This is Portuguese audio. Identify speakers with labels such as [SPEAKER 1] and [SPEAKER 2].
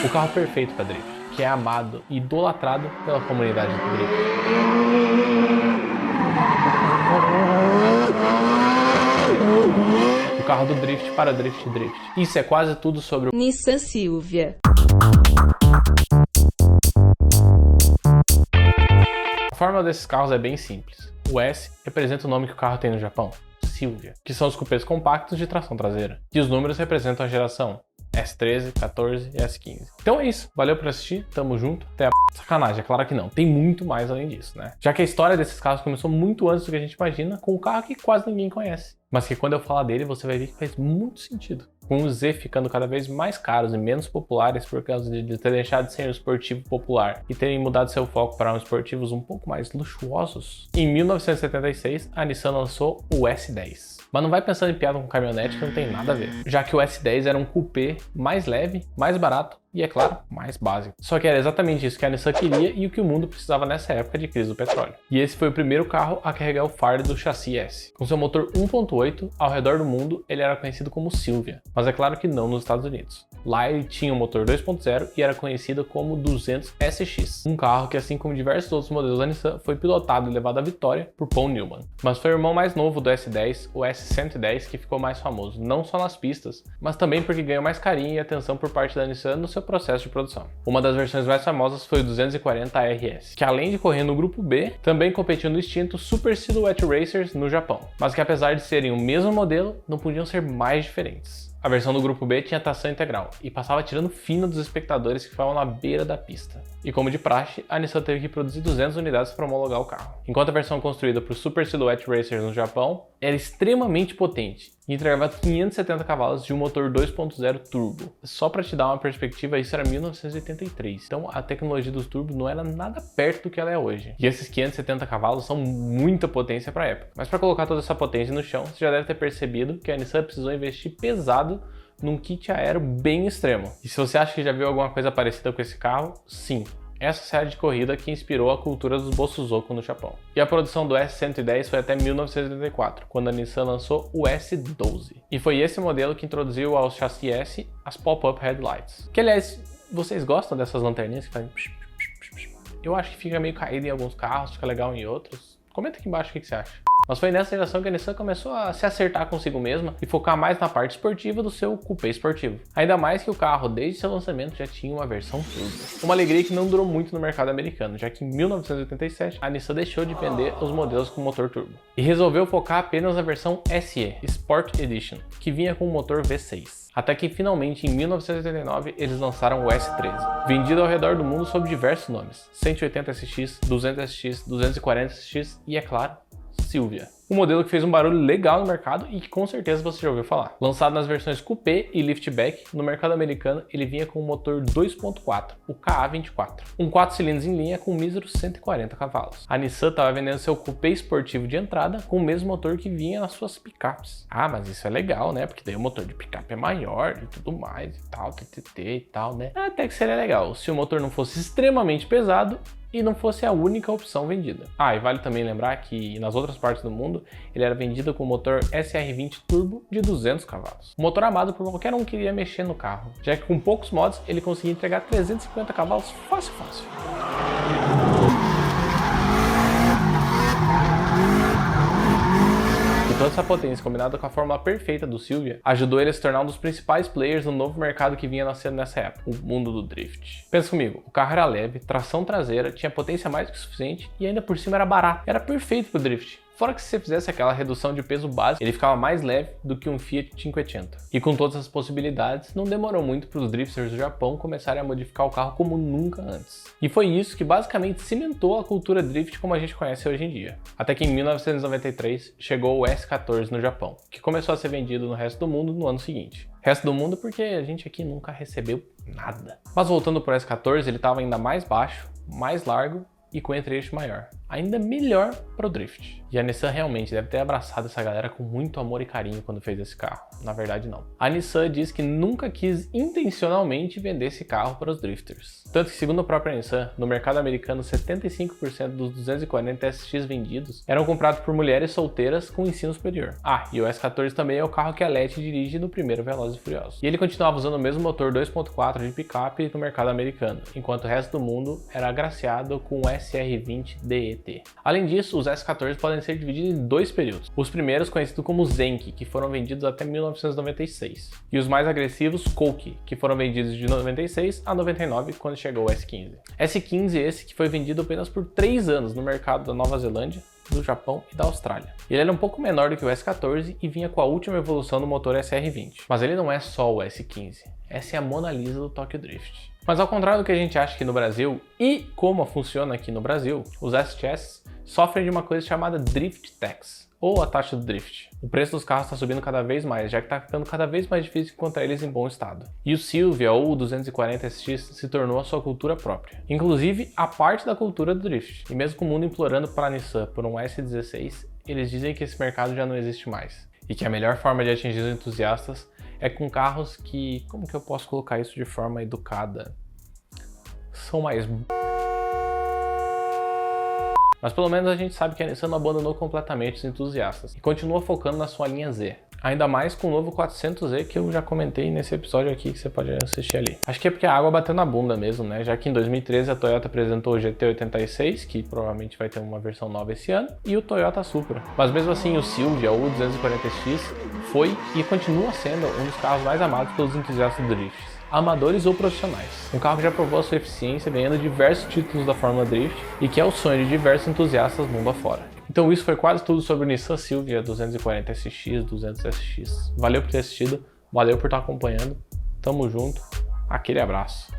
[SPEAKER 1] O carro perfeito para drift, que é amado e idolatrado pela comunidade do drift. O carro do drift para drift. Isso é quase tudo sobre o
[SPEAKER 2] Nissan Silvia.
[SPEAKER 1] A fórmula desses carros é bem simples. O S representa o nome que o carro tem no Japão, Silvia, que são os cupês compactos de tração traseira. E os números representam a geração S13, 14 e S15. Então é isso. Valeu por assistir. Tamo junto. Até a Sacanagem, é claro que não. Tem muito mais além disso, né? Já que a história desses carros começou muito antes do que a gente imagina, com um carro que quase ninguém conhece. Mas que quando eu falar dele, você vai ver que faz muito sentido. Com os Z ficando cada vez mais caros e menos populares por causa de ter deixado de ser um esportivo popular e terem mudado seu foco para esportivos um pouco mais luxuosos, em 1976 a Nissan lançou o S10. Mas não vai pensando em piada com caminhonete que não tem nada a ver, já que o S10 era um coupé mais leve, mais barato e, é claro, mais básico. Só que era exatamente isso que a Nissan queria e o que o mundo precisava nessa época de crise do petróleo. E esse foi o primeiro carro a carregar o fardo do chassi S. Com seu motor 1.8, ao redor do mundo ele era conhecido como Silvia, mas é claro que não nos Estados Unidos. Lá ele tinha um motor 2.0 e era conhecido como 200 SX, um carro que, assim como diversos outros modelos da Nissan, foi pilotado e levado à vitória por Paul Newman. Mas foi o irmão mais novo do S10, o S110, que ficou mais famoso, não só nas pistas, mas também porque ganhou mais carinho e atenção por parte da Nissan no seu processo de produção. Uma das versões mais famosas foi o 240 RS, que além de correr no grupo B, também competiu no extinto Super Silhouette Racers no Japão, mas que apesar de serem o mesmo modelo, não podiam ser mais diferentes. A versão do grupo B tinha tração integral e passava tirando fino dos espectadores que ficavam na beira da pista. E como de praxe, a Nissan teve que produzir 200 unidades para homologar o carro. Enquanto a versão construída para o Super Silhouette Racers no Japão era extremamente potente e entregava 570 cavalos de um motor 2.0 turbo. Só para te dar uma perspectiva, isso era 1983. Então a tecnologia dos turbos não era nada perto do que ela é hoje. E esses 570 cavalos são muita potência para a época. Mas para colocar toda essa potência no chão, você já deve ter percebido que a Nissan precisou investir pesado num kit aéreo bem extremo. E se você acha que já viu alguma coisa parecida com esse carro, sim. Essa série de corrida que inspirou a cultura dos Bosuzoku no Japão. E a produção do S110 foi até 1984, quando a Nissan lançou o S12. E foi esse modelo que introduziu ao chassi S as pop-up headlights. Que, aliás, vocês gostam dessas lanterninhas que fazem... Eu acho que fica meio caído em alguns carros, fica legal em outros. Comenta aqui embaixo o que você acha. Mas foi nessa geração que a Nissan começou a se acertar consigo mesma e focar mais na parte esportiva do seu coupé esportivo. Ainda mais que o carro, desde seu lançamento, já tinha uma versão turbo. Uma alegria que não durou muito no mercado americano, já que em 1987 a Nissan deixou de vender os modelos com motor turbo e resolveu focar apenas na versão SE, Sport Edition, que vinha com o motor V6. Até que finalmente em 1989 eles lançaram o S13, vendido ao redor do mundo sob diversos nomes: 180 SX, 200 SX, 240 SX e, é claro, Silvia. Um modelo que fez um barulho legal no mercado e que com certeza você já ouviu falar. Lançado nas versões Coupé e Liftback, no mercado americano ele vinha com um motor 2.4, o KA24. Um 4 cilindros em linha com míseros 140 cavalos. A Nissan estava vendendo seu Coupé esportivo de entrada com o mesmo motor que vinha nas suas picapes. Ah, mas isso é legal, né? Porque daí o motor de picape é maior e tudo mais e tal, TTT e tal, né? Até que seria legal se o motor não fosse extremamente pesado e não fosse a única opção vendida. Ah, e vale também lembrar que nas outras partes do mundo ele era vendido com o motor SR20 Turbo de 200 cavalos. Um motor amado por qualquer um que iria mexer no carro, já que com poucos mods ele conseguia entregar 350 cavalos fácil. Toda essa potência, combinada com a fórmula perfeita do Silvia, ajudou ele a se tornar um dos principais players no novo mercado que vinha nascendo nessa época, o mundo do drift. Pensa comigo, o carro era leve, tração traseira, tinha potência mais que suficiente e ainda por cima era barato. Era perfeito pro drift. Fora que se você fizesse aquela redução de peso básico, ele ficava mais leve do que um Fiat 580. E com todas as possibilidades, não demorou muito para os drifters do Japão começarem a modificar o carro como nunca antes. E foi isso que basicamente cimentou a cultura drift como a gente conhece hoje em dia. Até que em 1993 chegou o S14 no Japão, que começou a ser vendido no resto do mundo no ano seguinte. Resto do mundo porque a gente aqui nunca recebeu nada. Mas voltando para o S14, ele estava ainda mais baixo, mais largo e com entre-eixo maior. ainda melhor para o drift. E a Nissan realmente deve ter abraçado essa galera com muito amor e carinho quando fez esse carro. Na verdade, não. A Nissan diz que nunca quis intencionalmente vender esse carro para os drifters. Tanto que, segundo a própria Nissan, no mercado americano, 75% dos 240 SX vendidos eram comprados por mulheres solteiras com ensino superior. Ah, e o S14 também é o carro que a Letty dirige no primeiro Velozes e Furiosos. E ele continuava usando o mesmo motor 2.4 de picape no mercado americano, enquanto o resto do mundo era agraciado com o SR20 DET. Além disso, os S14 podem ser divididos em dois períodos. Os primeiros, conhecidos como Zenki, que foram vendidos até 1996, e os mais agressivos, Kouki, que foram vendidos de 96 a 99, quando chegou o S15. S15 esse que foi vendido apenas por 3 anos no mercado da Nova Zelândia, do Japão e da Austrália. Ele era um pouco menor do que o S14 e vinha com a última evolução do motor SR20. Mas ele não é só o S15, essa é a Mona Lisa do Tokyo Drift. Mas ao contrário do que a gente acha aqui no Brasil, e como funciona aqui no Brasil, os STS sofrem de uma coisa chamada Drift Tax, ou a taxa do drift. O preço dos carros está subindo cada vez mais, já que está ficando cada vez mais difícil encontrar eles em bom estado. E o Silvia, ou o 240 SX, se tornou a sua cultura própria. Inclusive, a parte da cultura do drift. E mesmo com o mundo implorando para a Nissan por um S16, eles dizem que esse mercado já não existe mais. E que a melhor forma de atingir os entusiastas é com carros que, como que eu posso colocar isso de forma educada? São mais... Mas pelo menos a gente sabe que a Nissan não abandonou completamente os entusiastas e continua focando na sua linha Z. Ainda mais com o novo 400Z que eu já comentei nesse episódio aqui que você pode assistir ali. Acho que é porque a água bateu na bunda mesmo, né? Já que em 2013 a Toyota apresentou o GT86, que provavelmente vai ter uma versão nova esse ano, e o Toyota Supra. Mas mesmo assim o Silvia, ou o 240X, foi e continua sendo um dos carros mais amados pelos entusiastas do drift, amadores ou profissionais. Um carro que já provou a sua eficiência ganhando diversos títulos da Fórmula Drift e que é o sonho de diversos entusiastas mundo afora. Então isso foi quase tudo sobre o Nissan Silvia 240 SX, 200 SX. Valeu por ter assistido, valeu por estar acompanhando, tamo junto, aquele abraço.